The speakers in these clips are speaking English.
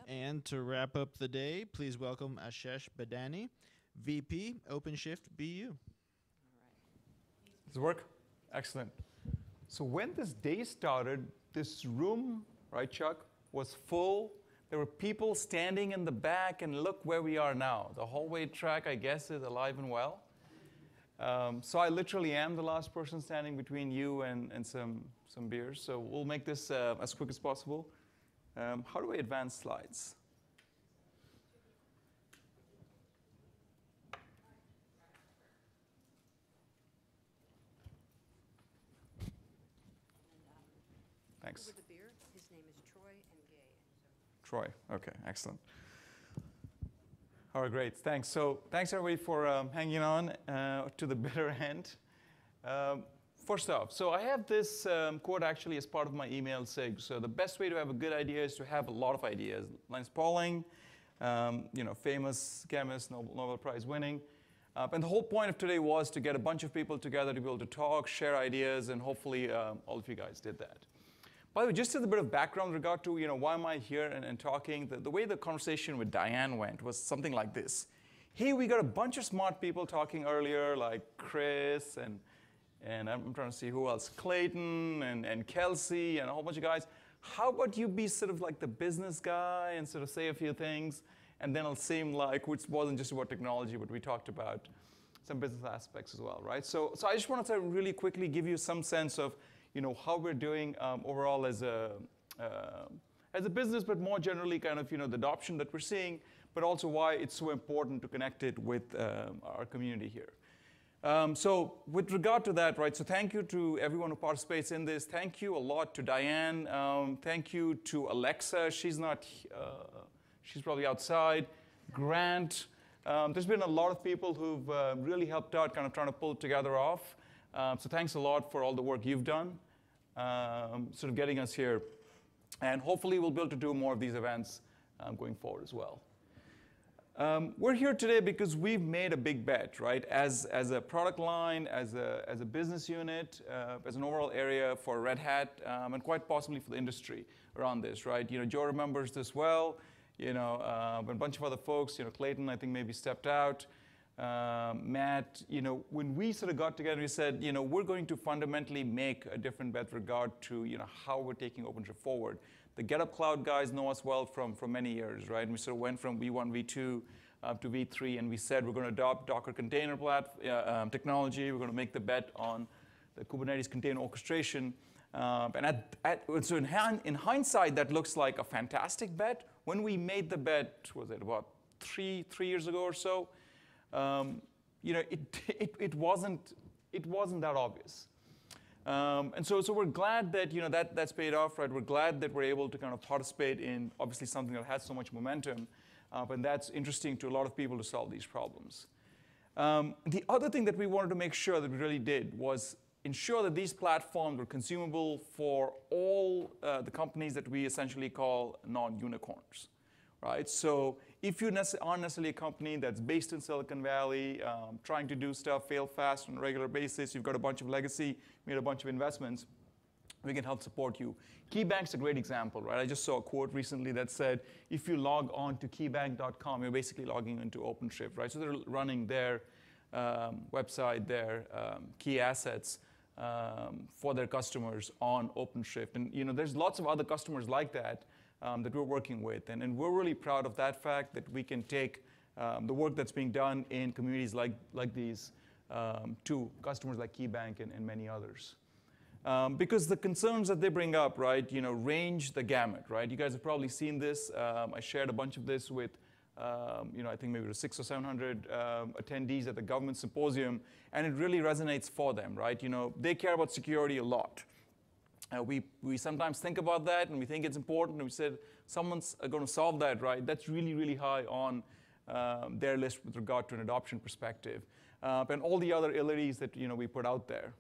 And to wrap up the day, please welcome Ashesh Badani, VP, OpenShift BU. Does it work? Excellent. So when this day started, this room, right, Chuck, was full. There were people standing in the back, and look where we are now. The hallway track, I guess, is alive and well. So I literally am the last person standing between you and some beers. So we'll make this as quick as possible. How do I advance slides? Thanks. With the beer, his name is Troy and Gay. Troy, okay, excellent. All right, great, thanks. So thanks everybody for hanging on to the bitter end. First off, so I have this quote actually as part of my email SIG. So the best way to have a good idea is to have a lot of ideas. Linus Pauling, famous chemist, Nobel Prize winning. And the whole point of today was to get a bunch of people together to be able to talk, share ideas, and hopefully all of you guys did that. By the way, just as a bit of background with regard to why am I here and talking, the way the conversation with Diane went was something like this. Hey, we got a bunch of smart people talking earlier, like Chris, and I'm trying to see who else, Clayton and Kelsey and a whole bunch of guys. How about you be sort of like the business guy and sort of say a few things, and then it'll seem like, which wasn't just about technology, but we talked about some business aspects as well, right? So I just wanted to really quickly give you some sense of how we're doing overall as a business, but more generally kind of the adoption that we're seeing, but also why it's so important to connect it with our community here. So with regard to that, right, so thank you to everyone who participates in this. Thank you a lot to Diane. Thank you to Alexa. She's not, she's probably outside. Grant. There's been a lot of people who've really helped out kind of trying to pull it together off. So thanks a lot for all the work you've done, sort of getting us here. And hopefully we'll be able to do more of these events going forward as well. We're here today because we've made a big bet, right? As a product line, as a business unit, as an overall area for Red Hat, and quite possibly for the industry around this, right? Joe remembers this well. But a bunch of other folks, Clayton, I think maybe stepped out. Matt, when we sort of got together, we said, we're going to fundamentally make a different bet with regard to, how we're taking OpenShift forward. The GetUp Cloud guys know us well from many years, right? And we sort of went from V1, V2 to V3, and we said we're going to adopt Docker container technology. We're going to make the bet on the Kubernetes container orchestration. So in hindsight, that looks like a fantastic bet. When we made the bet, was it about three years ago or so? It wasn't that obvious. And so we're glad that that's paid off, right? We're glad that we're able to kind of participate in obviously something that has so much momentum, and that's interesting to a lot of people to solve these problems. The other thing that we wanted to make sure that we really did was ensure that these platforms were consumable for all the companies that we essentially call non-unicorns, right? So if you aren't necessarily a company that's based in Silicon Valley, trying to do stuff, fail fast on a regular basis, you've got a bunch of legacy, made a bunch of investments, we can help support you. KeyBank's a great example, right? I just saw a quote recently that said, if you log on to keybank.com, you're basically logging into OpenShift, right? So they're running their website, their key assets for their customers on OpenShift. And there's lots of other customers like that that we're working with. And we're really proud of that fact that we can take the work that's being done in communities like these to customers like KeyBank and many others. Because the concerns that they bring up, right, range the gamut, right? You guys have probably seen this. I shared a bunch of this with, I think maybe 600 or 700 attendees at the government symposium, and it really resonates for them, right? They care about security a lot. We sometimes think about that, and we think it's important, and we said, someone's going to solve that, right? That's really, really high on their list with regard to an adoption perspective, and all the other abilities that we put out there.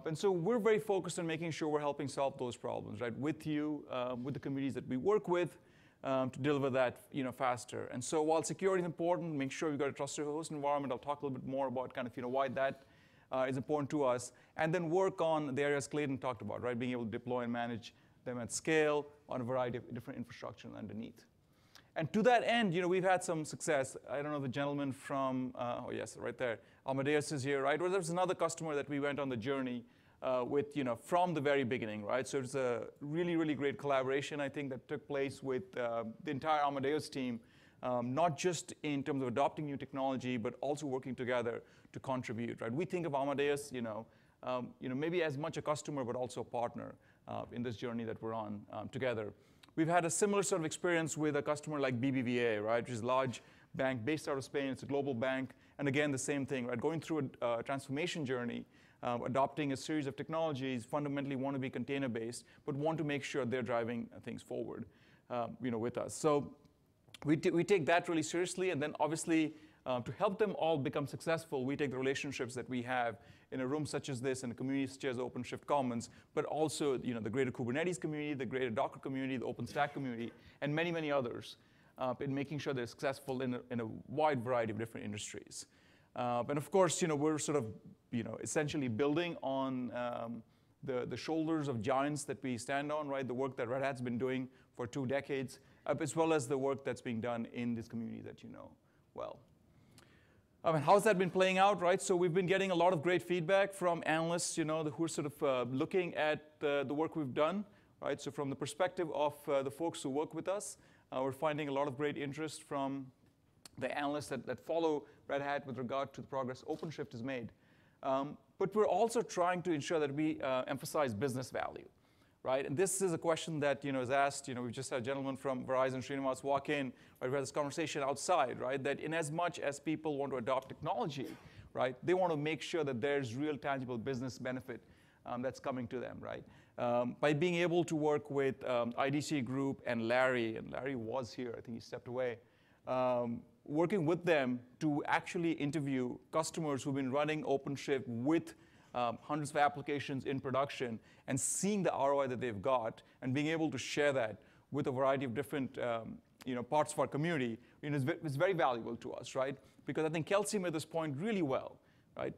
And so we're very focused on making sure we're helping solve those problems, right? With you, with the communities that we work with, to deliver that faster. And so while security is important, make sure you've got a trusted host environment. I'll talk a little bit more about kind of why that is important to us. And then work on the areas Clayton talked about, right? Being able to deploy and manage them at scale on a variety of different infrastructure underneath. And to that end, we've had some success. I don't know the gentleman from, oh yes, right there. Amadeus is here, right? Or there's another customer that we went on the journey with, from the very beginning, right? So it's a really, really great collaboration, I think, that took place with the entire Amadeus team, not just in terms of adopting new technology, but also working together to contribute, right? We think of Amadeus, maybe as much a customer, but also a partner in this journey that we're on together. We've had a similar sort of experience with a customer like BBVA, right, which is a large bank based out of Spain. It's a global bank. And again, the same thing, right? Going through a transformation journey, adopting a series of technologies, fundamentally want to be container-based, but want to make sure they're driving things forward, with us. So we take that really seriously. And then obviously, to help them all become successful, we take the relationships that we have in a room such as this, in a community such as OpenShift Commons, but also the greater Kubernetes community, the greater Docker community, the OpenStack community, and many, many others in making sure they're successful in a wide variety of different industries. And of course, we're sort of, essentially building on the shoulders of giants that we stand on, right? The work that Red Hat's been doing for 2 decades, as well as the work that's being done in this community that you know well. How's that been playing out, right? So we've been getting a lot of great feedback from analysts, who are sort of looking at the work we've done, right? So from the perspective of the folks who work with us, we're finding a lot of great interest from the analysts that follow Red Hat with regard to the progress OpenShift has made. But we're also trying to ensure that we emphasize business value, right? And this is a question that is asked. We just had a gentleman from Verizon, Srinivas, walk in. Right, we had this conversation outside, right? That in as much as people want to adopt technology, right, they want to make sure that there's real tangible business benefit that's coming to them, right? By being able to work with IDC Group and Larry was here. I think he stepped away. Working with them to actually interview customers who've been running OpenShift with hundreds of applications in production and seeing the ROI that they've got and being able to share that with a variety of different parts of our community, is very valuable to us, right? Because I think Kelsey made this point really well, right?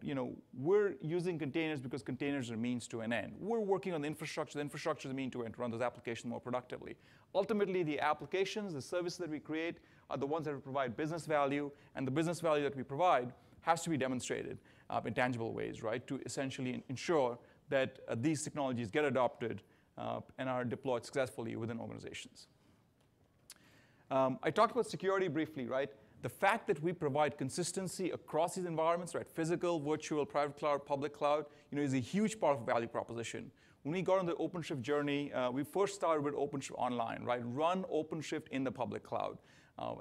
We're using containers because containers are means to an end. We're working on the infrastructure. The infrastructure is a mean to end to run those applications more productively. Ultimately, the applications, the services that we create are the ones that provide business value, and the business value that we provide has to be demonstrated in tangible ways, right? To essentially ensure that these technologies get adopted and are deployed successfully within organizations. I talked about security briefly, right? The fact that we provide consistency across these environments, right? Physical, virtual, private cloud, public cloud, is a huge part of the value proposition. When we got on the OpenShift journey, we first started with OpenShift Online, right? Run OpenShift in the public cloud.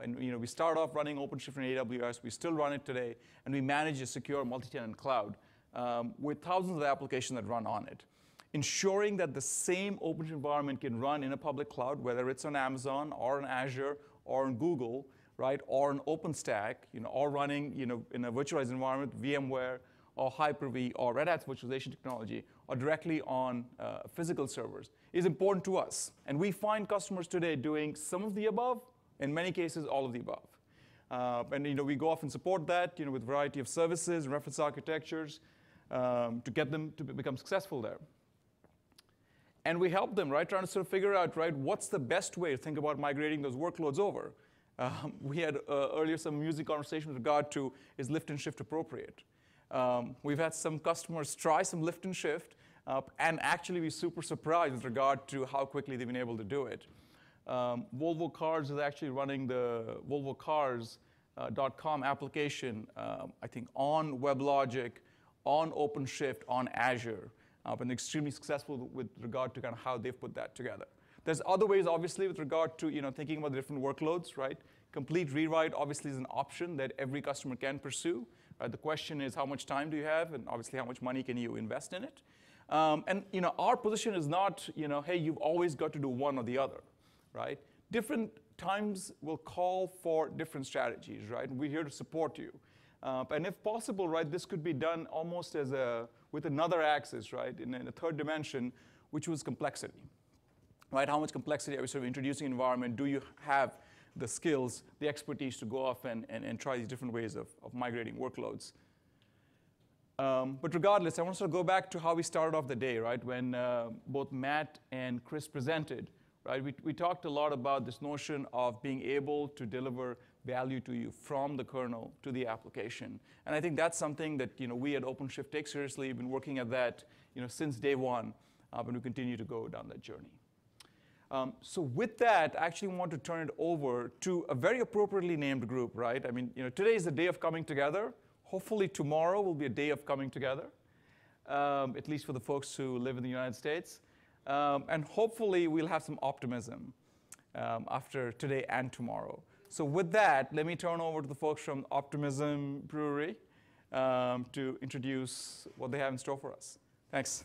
And we started off running OpenShift in AWS. We still run it today, and we manage a secure multi-tenant cloud with thousands of applications that run on it. Ensuring that the same OpenShift environment can run in a public cloud, whether it's on Amazon or on Azure or on Google, right, or on OpenStack, or running, in a virtualized environment, VMware or Hyper-V or Red Hat's virtualization technology, or directly on physical servers, is important to us. And we find customers today doing some of the above, in many cases, all of the above. And we go off and support that, with a variety of services and reference architectures to get them to become successful there. And we help them, right, trying to sort of figure out, right, what's the best way to think about migrating those workloads over. We had earlier some amusing conversation with regard to, is lift and shift appropriate? We've had some customers try some lift and shift and actually be super surprised with regard to how quickly they've been able to do it. Volvo Cars is actually running the volvocars.com application, I think, on WebLogic, on OpenShift, on Azure. Been extremely successful with regard to kind of how they've put that together. There's other ways, obviously, with regard to thinking about the different workloads, right? Complete rewrite, obviously, is an option that every customer can pursue. Right? The question is, how much time do you have, and obviously, how much money can you invest in it? And our position is not, hey, you've always got to do one or the other, right? Different times will call for different strategies, right? And we're here to support you. And if possible, right, this could be done almost as with another axis, right, in a third dimension, which was complexity, right? How much complexity are we sort of introducing in the environment? Do you have the skills, the expertise to go off and try these different ways of migrating workloads? But regardless, I want to sort of go back to how we started off the day, right? When both Matt and Chris presented, right? We talked a lot about this notion of being able to deliver value to you from the kernel to the application. And I think that's something that we at OpenShift take seriously. We've been working at that since day one, and we continue to go down that journey. So with that, I actually want to turn it over to a very appropriately named group, right? I mean, today is the day of coming together. Hopefully tomorrow will be a day of coming together, at least for the folks who live in the United States. And hopefully we'll have some optimism after today and tomorrow. So with that, let me turn over to the folks from Optimism Brewery to introduce what they have in store for us. Thanks.